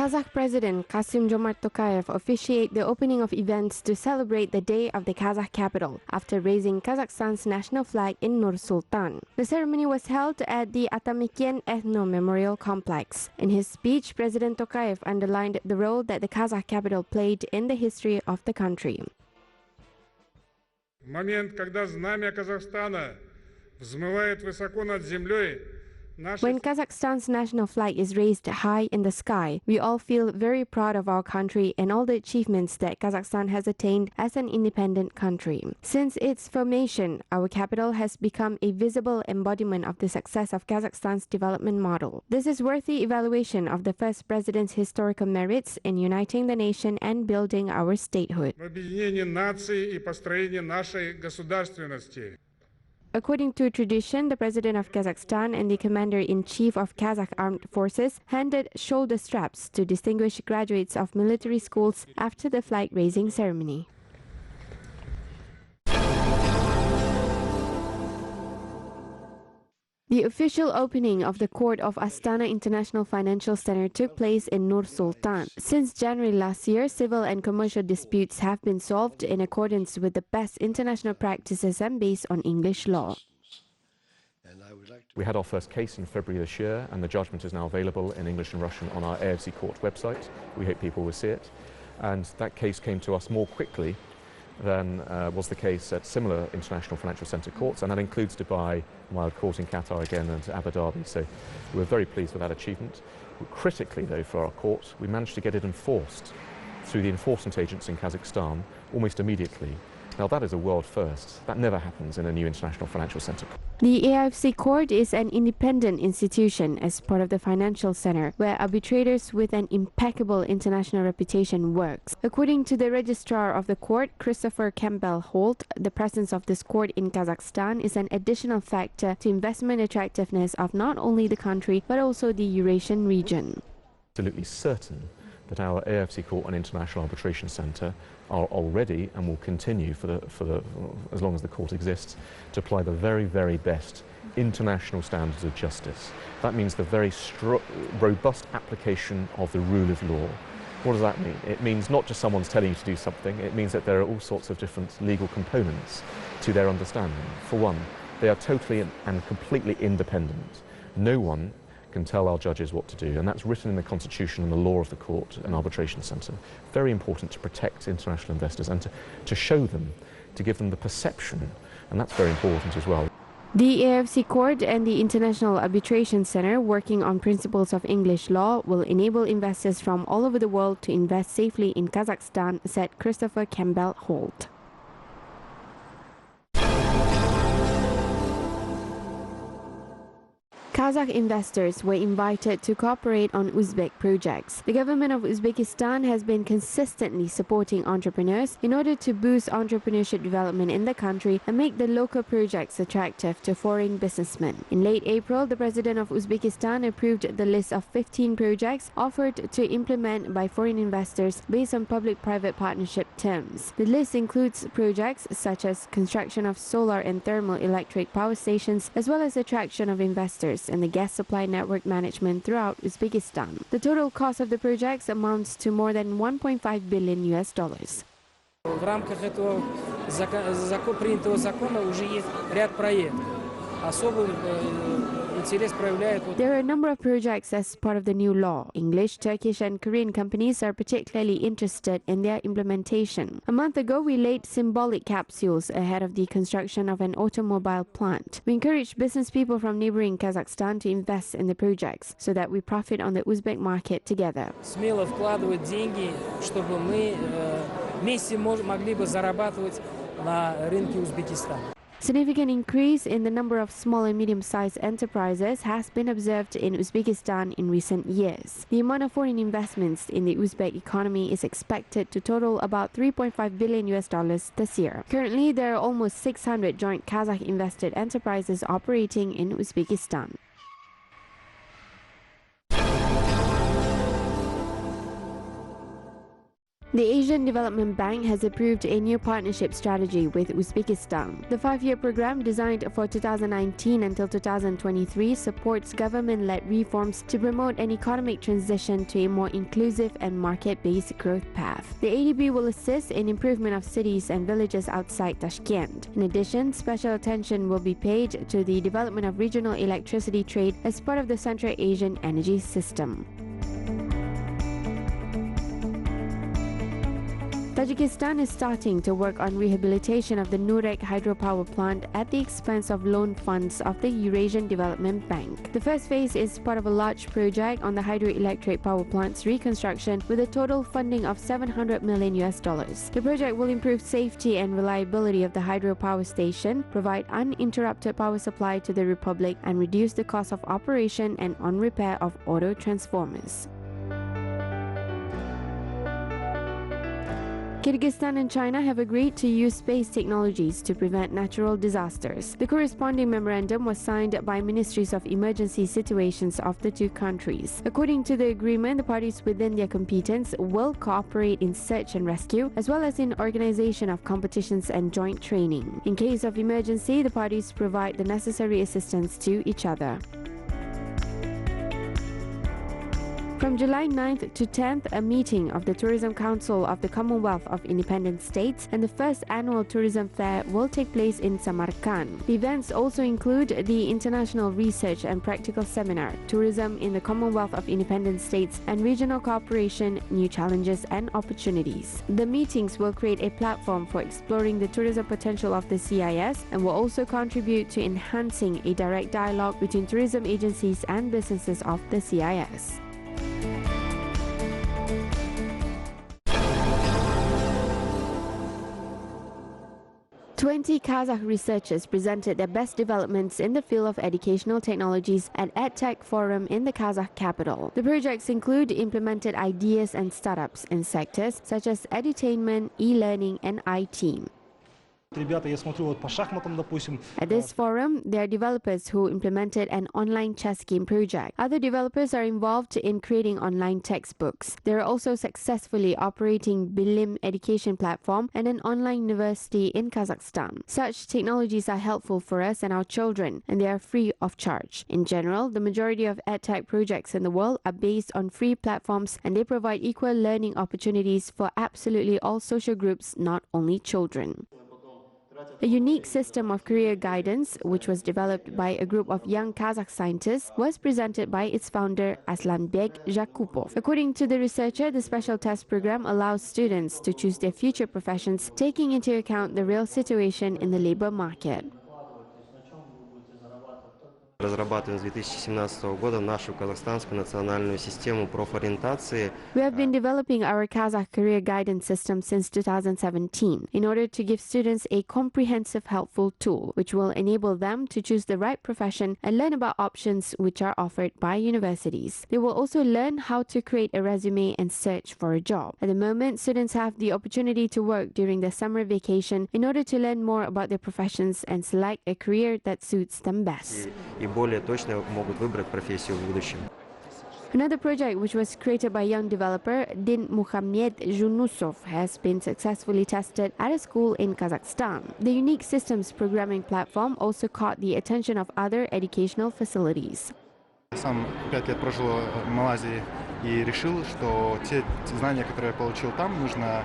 Kazakh President Kassym-Jomart Tokayev officiated the opening of events to celebrate the Day of the Kazakh Capital after raising Kazakhstan's national flag in Nur-Sultan. The ceremony was held at the Atamikyan Ethno-Memorial Complex. In his speech, President Tokayev underlined the role that the Kazakh capital played in the history of the country. В момент, когда знамя Казахстана взмывает высоко над землей, when Kazakhstan's national flag is raised high in the sky, we all feel very proud of our country and all the achievements that Kazakhstan has attained as an independent country. Since its formation, our capital has become a visible embodiment of the success of Kazakhstan's development model. This is worthy evaluation of the first president's historical merits in uniting the nation and building our statehood. В объединении нации и построении нашей государственности. According to tradition, the President of Kazakhstan and the Commander-in-Chief of Kazakh Armed Forces handed shoulder straps to distinguished graduates of military schools after the flag-raising ceremony. The official opening of the court of Astana International Financial Center took place in Nur-Sultan. Since January last year, civil and commercial disputes have been solved in accordance with the best international practices and based on English law. We had our first case in February this year, and the judgment is now available in English and Russian on our AFC court website. We hope people will see it. And that case came to us more quickly than was the case at similar international financial centre courts, and that includes Dubai, Wild Court in Qatar again, and Abu Dhabi. So we're very pleased with that achievement. Critically, though, for our court, we managed to get it enforced through the enforcement agents in Kazakhstan almost immediately. Now that is a world first. That never happens in a new international financial centre. The AIFC Court is an independent institution as part of the financial center where arbitrators with an impeccable international reputation works. According to the registrar of the court, Christopher Campbell Holt, the presence of this court in Kazakhstan is an additional factor to investment attractiveness of not only the country but also the Eurasian region. Absolutely certain that our AFC Court and International Arbitration Centre are already and will continue as long as the court exists to apply the very, very best international standards of justice. That means the very robust application of the rule of law. What does that mean? It means not just someone's telling you to do something, it means that there are all sorts of different legal components to their understanding. For one, they are totally and completely independent. No one can tell our judges what to do, and that's written in the Constitution and the law of the Court and Arbitration Centre. Very important to protect international investors and to show them, to give them the perception, and that's very important as well. The AFC Court and the International Arbitration Center, working on principles of English law, will enable investors from all over the world to invest safely in Kazakhstan, said Christopher Campbell Holt. Kazakh investors were invited to cooperate on Uzbek projects. The government of Uzbekistan has been consistently supporting entrepreneurs in order to boost entrepreneurship development in the country and make the local projects attractive to foreign businessmen. In late April, the president of Uzbekistan approved the list of 15 projects offered to implement by foreign investors based on public-private partnership terms. The list includes projects such as construction of solar and thermal electric power stations, as well as attraction of investors and the gas supply network management throughout Uzbekistan. The total cost of the projects amounts to more than $1.5 billion. В рамках этого принятого закона уже есть ряд проектов. Особый интерес проявляет. There are a number of projects as part of the new law. English, Turkish and Korean companies are particularly interested in their implementation. A month ago, we laid symbolic capsules ahead of the construction of an automobile plant. We encourage business people from neighboring Kazakhstan to invest in the projects so that we profit on the Uzbek market together. Смело вкладывать деньги, чтобы мы вместе могли бы зарабатывать на рынке Узбекистана. Significant increase in the number of small and medium-sized enterprises has been observed in Uzbekistan in recent years. The amount of foreign investments in the Uzbek economy is expected to total about $3.5 billion this year. Currently, there are almost 600 joint Kazakh invested enterprises operating in Uzbekistan. The Asian Development Bank has approved a new partnership strategy with Uzbekistan. The 5-year program, designed for 2019 until 2023, supports government-led reforms to promote an economic transition to a more inclusive and market-based growth path. The ADB will assist in improvement of cities and villages outside Tashkent. In addition, special attention will be paid to the development of regional electricity trade as part of the Central Asian energy system. Tajikistan is starting to work on rehabilitation of the Nurek hydropower plant at the expense of loan funds of the Eurasian Development Bank. The first phase is part of a large project on the hydroelectric power plant's reconstruction with a total funding of $700 million. The project will improve safety and reliability of the hydropower station, provide uninterrupted power supply to the Republic, and reduce the cost of operation and on repair of auto transformers. Kyrgyzstan and China have agreed to use space technologies to prevent natural disasters. The corresponding memorandum was signed by ministries of emergency situations of the two countries. According to the agreement, the parties within their competence will cooperate in search and rescue, as well as in organization of competitions and joint training. In case of emergency, the parties provide the necessary assistance to each other. From July 9th to 10th, a meeting of the Tourism Council of the Commonwealth of Independent States and the first annual tourism fair will take place in Samarkand. The events also include the International Research and Practical Seminar, Tourism in the Commonwealth of Independent States and Regional Cooperation, New Challenges and Opportunities. The meetings will create a platform for exploring the tourism potential of the CIS and will also contribute to enhancing a direct dialogue between tourism agencies and businesses of the CIS. Kazakh researchers presented their best developments in the field of educational technologies at EdTech Forum in the Kazakh capital. The projects include implemented ideas and startups in sectors such as edutainment, e-learning, and IT. At this forum, there are developers who implemented an online chess game project. Other developers are involved in creating online textbooks. They are also successfully operating Bilim education platform and an online university in Kazakhstan. Such technologies are helpful for us and our children, and they are free of charge. In general, the majority of edtech projects in the world are based on free platforms, and they provide equal learning opportunities for absolutely all social groups, not only children. A unique system of career guidance, which was developed by a group of young Kazakh scientists, was presented by its founder Aslanbek Jakupov. According to the researcher, the special test program allows students to choose their future professions, taking into account the real situation in the labor market. Разрабатываем с 2017 года нашу казахстанскую национальную систему профориентации. We have been developing our Kazakh career guidance system since 2017 in order to give students a comprehensive, helpful tool which will enable them to choose the right profession and learn about options which are offered by universities. They will also learn how to create a resume and search for a job. At the moment, students have the opportunity to work during the summer vacation in order to learn more about their professions and select a career that suits them best. И более точно могут выбрать профессию в будущем. Another project which was created by young developer Din Muhammed Junusov has been successfully tested at a school in Kazakhstan. The unique systems programming platform also caught the attention of other educational facilities. Сам 5 лет прожил в Малайзии и решил, что те знания, которые я получил там, нужно.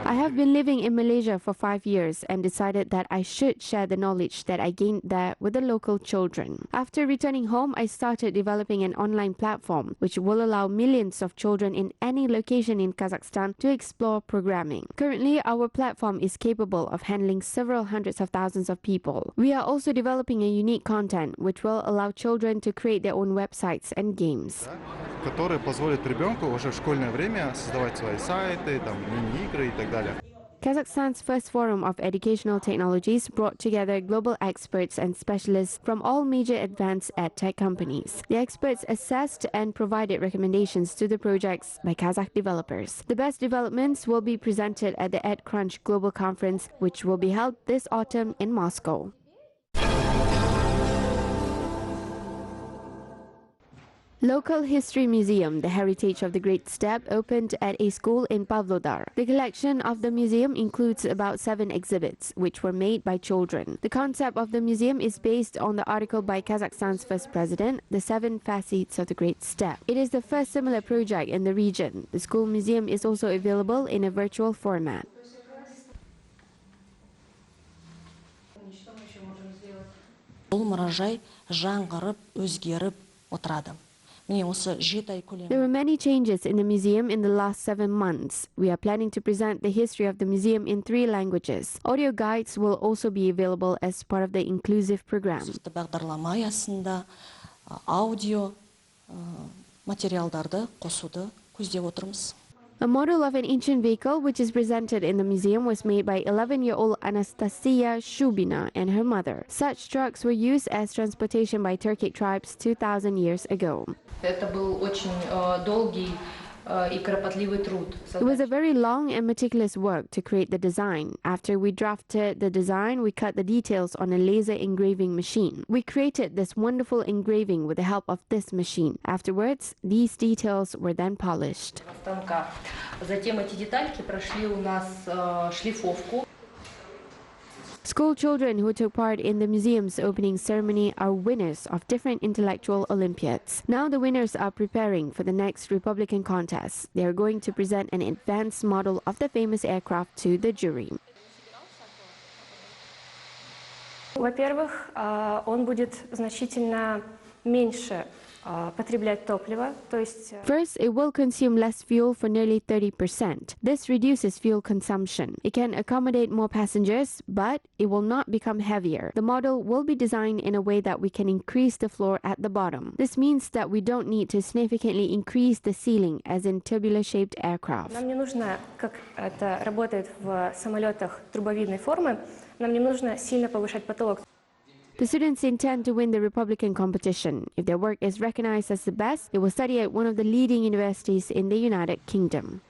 I have been living in Malaysia for 5 years and decided that I should share the knowledge that I gained there with the local children. After returning home, I started developing an online platform which will allow millions of children in any location in Kazakhstan to explore programming. Currently, our platform is capable of handling several hundreds of thousands of people. We are also developing a unique content which will allow children to create their own websites and games. Который позволит ребенку уже в школьное время создавать свои сайты, там, мини-игры и так далее. Kazakhstan's first forum of educational technologies brought together global experts and specialists from all major advanced edtech companies. The experts assessed and provided recommendations to the projects by Kazakh developers. The best developments will be presented at the EdCrunch Global Conference, which will be held this autumn in Moscow. Local History Museum, the heritage of the Great Steppe, opened at a school in Pavlodar. The collection of the museum includes about 7 exhibits, which were made by children. The concept of the museum is based on the article by Kazakhstan's first president, The 7 Facets of the Great Steppe. It is the first similar project in the region. The school museum is also available in a virtual format. Бұл мұражай жаңғырып, өзгеріп отырады. There were many changes in the museum in the last 7 months. We are planning to present the history of the museum in 3 languages. Audio guides will also be available as part of the inclusive program. Бағдарлама аясында аудио материалдарды қосуды көздеп отырмыз. A model of an ancient vehicle which is presented in the museum was made by 11-year-old Anastasia Shubina and her mother. Such trucks were used as transportation by Turkic tribes 2,000 years ago. Это был очень долгий и кропотливый труд. It was a very long and meticulous work to create the design. After we drafted the design, we cut the details on a laser engraving machine. We created this wonderful engraving with the help of this machine. Afterwards, these details were then polished. Затем эти детальки прошли у нас шлифовку. School children who took part in the museum's opening ceremony are winners of different intellectual Olympiads. Now the winners are preparing for the next Republican contest. They are going to present an advanced model of the famous aircraft to the jury. Во-первых, он будет значительно меньше потреблять топлива, то есть... First, it will consume less fuel for nearly 30%. This reduces fuel consumption. It can accommodate more passengers, but it will not become heavier. The model will be designed in a way that we can increase the floor at the bottom. This means that we don't need to significantly increase the ceiling as in tubular-shaped aircraft. Нам не нужно, как это работает в самолетах трубовидной формы, нам не нужно сильно повышать потолок. The students intend to win the Republican competition. If their work is recognized as the best, they will study at one of the leading universities in the United Kingdom.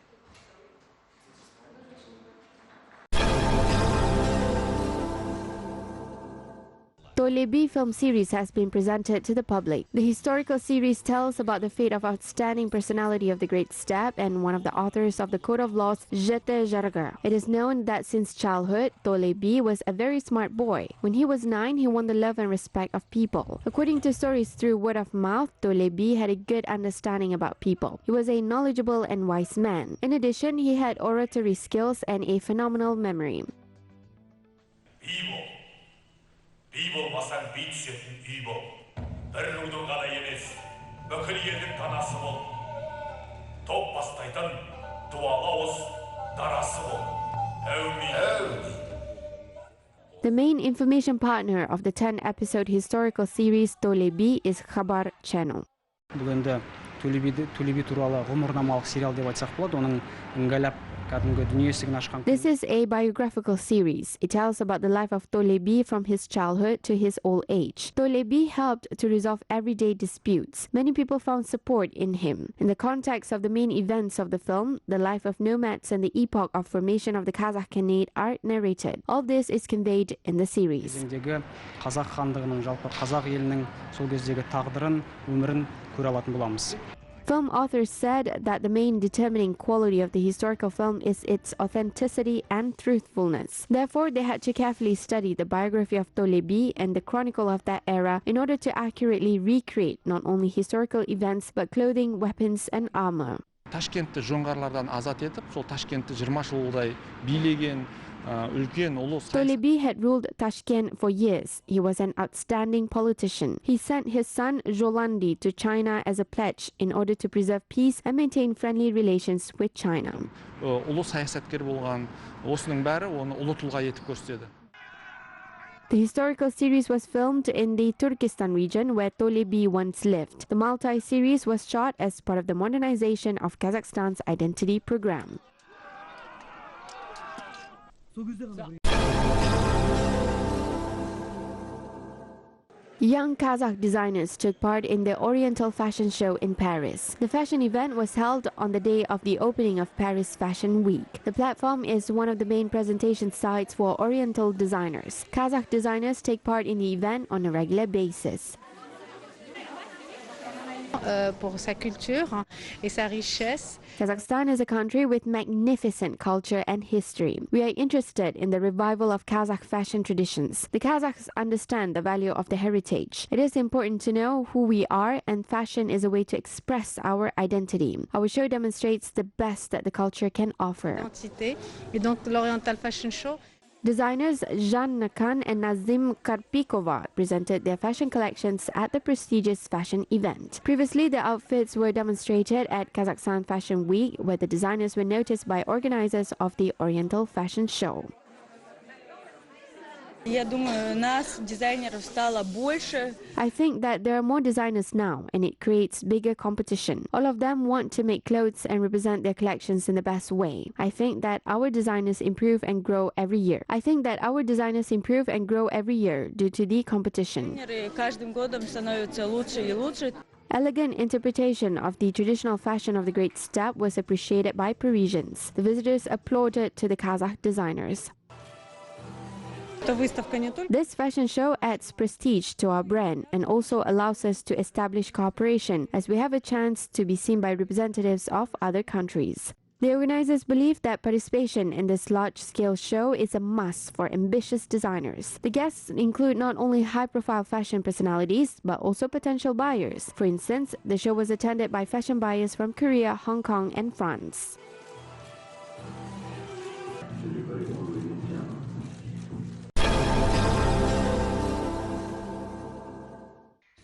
Tole film series has been presented to the public. The historical series tells about the fate of outstanding personality of the Great Steppe and one of the authors of the Code of Laws, Jete. It is known that since childhood, Tole was a very smart boy. When he was 9, he won the love and respect of people. According to stories through word of mouth, Tole had a good understanding about people. He was a knowledgeable and wise man. In addition, he had oratory skills and a phenomenal memory. үй болмасаң бей түсетін үй бол. Бір рудың ғана емес, бүкіл елдің данасы бол. Топ бастайтын дуалы ауыз дарасы бол. Әумин. The main information partner of the 10-episode historical series Tole is Khabar Channel. Бұл енді Төле би туралы ғұмырнамалық сериал деп айтсақ болады, оның ыңғайлап This is a biographical series. It tells about the life of Tole from his childhood to his old age. Tole helped to resolve everyday disputes. Many people found support in him. In the context of the main events of the film, the life of nomads and the epoch of formation of the Kazakh Khanate are narrated. All this is conveyed in the series. Қазақ хандығының, жалпы қазақ елінің сол кездегі тағдырын, өмірін көре алатын боламыз. Film authors said that the main determining quality of the historical film is its authenticity and truthfulness. Therefore, they had to carefully study the biography of Tole and the chronicle of that era in order to accurately recreate not only historical events but clothing, weapons and armor. Ташкентті жоңғарлардан азат етіп, сол Ташкентті 20 жылдай билеген Tole had ruled Tashkent for years. He was an outstanding politician. He sent his son Joly to China as a pledge in order to preserve peace and maintain friendly relations with China. The historical series was filmed in the Turkestan region where Tole once lived. The multi-series was shot as part of the modernization of Kazakhstan's identity program. Young Kazakh designers took part in the Oriental Fashion Show in Paris. The fashion event was held on the day of the opening of Paris Fashion Week. The platform is one of the main presentation sites for Oriental designers. Kazakh designers take part in the event on a regular basis. pour sa culture et sa richesse. Kazakhstan is a country with magnificent culture and history. We are interested in the revival of Kazakh fashion traditions. The Kazakhs understand the value of the heritage. It is important to know who we are, and fashion is a way to express our identity. Our show demonstrates the best that the culture can offer. Et donc l'Oriental Fashion Show. Designers Jean Nakan and Nazim Karpikova presented their fashion collections at the prestigious fashion event. Previously, the outfits were demonstrated at Kazakhstan Fashion Week, where the designers were noticed by organizers of the Oriental Fashion Show. Я думаю, нас, дизайнеров, стало больше. I think that there are more designers now, and it creates bigger competition. All of them want to make clothes and represent their collections in the best way. I think that our designers improve and grow every year. Due to the competition. Каждым годом становятся лучше и лучше. Elegant interpretation of the traditional fashion of the Great Steppe was appreciated by Parisians. The visitors applauded to the Kazakh designers. This fashion show adds prestige to our brand and also allows us to establish cooperation, as we have a chance to be seen by representatives of other countries. The organizers believe that participation in this large-scale show is a must for ambitious designers. The guests include not only high-profile fashion personalities, but also potential buyers. For instance, the show was attended by fashion buyers from Korea, Hong Kong, and France.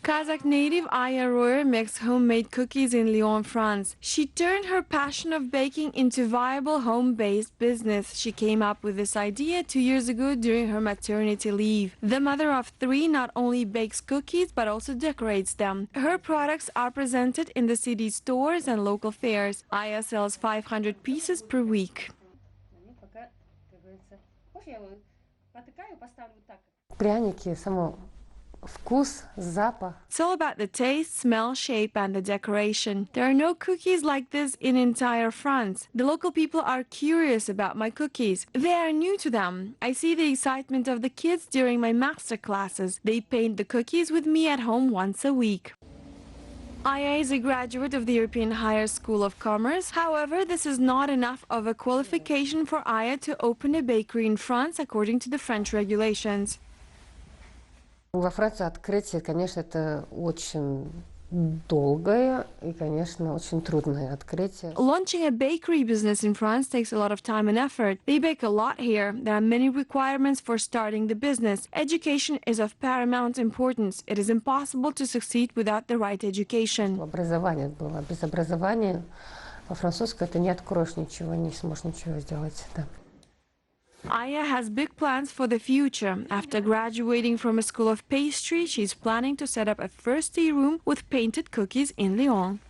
Kazakh native Aya Royer makes homemade cookies in Lyon, France. She turned her passion of baking into viable home-based business. She came up with this idea 2 years ago during her maternity leave. The mother of 3 not only bakes cookies but also decorates them. Her products are presented in the city stores and local fairs. Aya sells 500 pieces per week. Пряники, само вкус, запах. It's all about the taste, smell, shape, and the decoration. There are no cookies like this in entire France. The local people are curious about my cookies. They are new to them. I see the excitement of the kids during my master classes. They paint the cookies with me at home once a week. Aya is a graduate of the European Higher School of Commerce. However, this is not enough of a qualification for Aya to open a bakery in France, according to the French regulations. Во Франции открытие, конечно, это очень долгое и, конечно, очень трудное открытие. Launching a bakery business in France takes a lot of time and effort. They bake a lot here. There are many requirements for starting the business. Education is of paramount importance. It is impossible to succeed without the right education. Образование было. Без образования французского ты не откроешь ничего, не сможешь ничего сделать. Да. Aya has big plans for the future. After graduating from a school of pastry, she's planning to set up a first tea room with painted cookies in Lyon.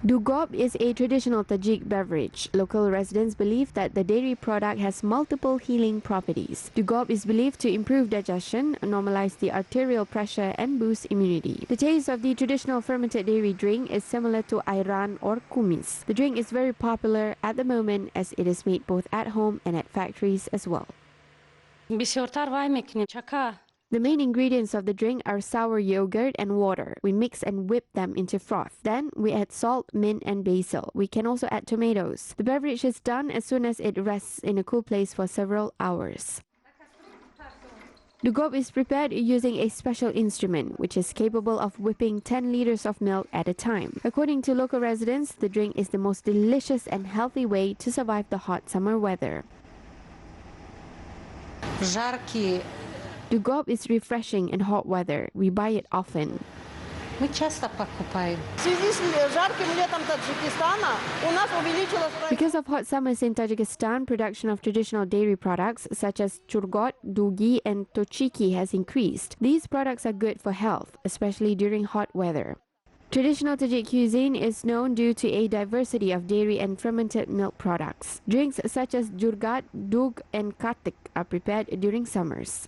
Dugob is a traditional Tajik beverage. Local residents believe that the dairy product has multiple healing properties. Dugob is believed to improve digestion, normalize the arterial pressure, and boost immunity. The taste of the traditional fermented dairy drink is similar to ayran or kumis. The drink is very popular at the moment, as it is made both at home and at factories as well. The main ingredients of the drink are sour yogurt and water. We mix and whip them into froth. Then we add salt, mint, and basil. We can also add tomatoes. The beverage is done as soon as it rests in a cool place for several hours. Dugob is prepared using a special instrument, which is capable of whipping 10 liters of milk at a time. According to local residents, the drink is the most delicious and healthy way to survive the hot summer weather. Dugob is refreshing in hot weather. We buy it often. Because of hot summers in Tajikistan, production of traditional dairy products such as churgot, dugi, and tochiki has increased. These products are good for health, especially during hot weather. Traditional Tajik cuisine is known due to a diversity of dairy and fermented milk products. Drinks such as jurgat, dug, and katik are prepared during summers.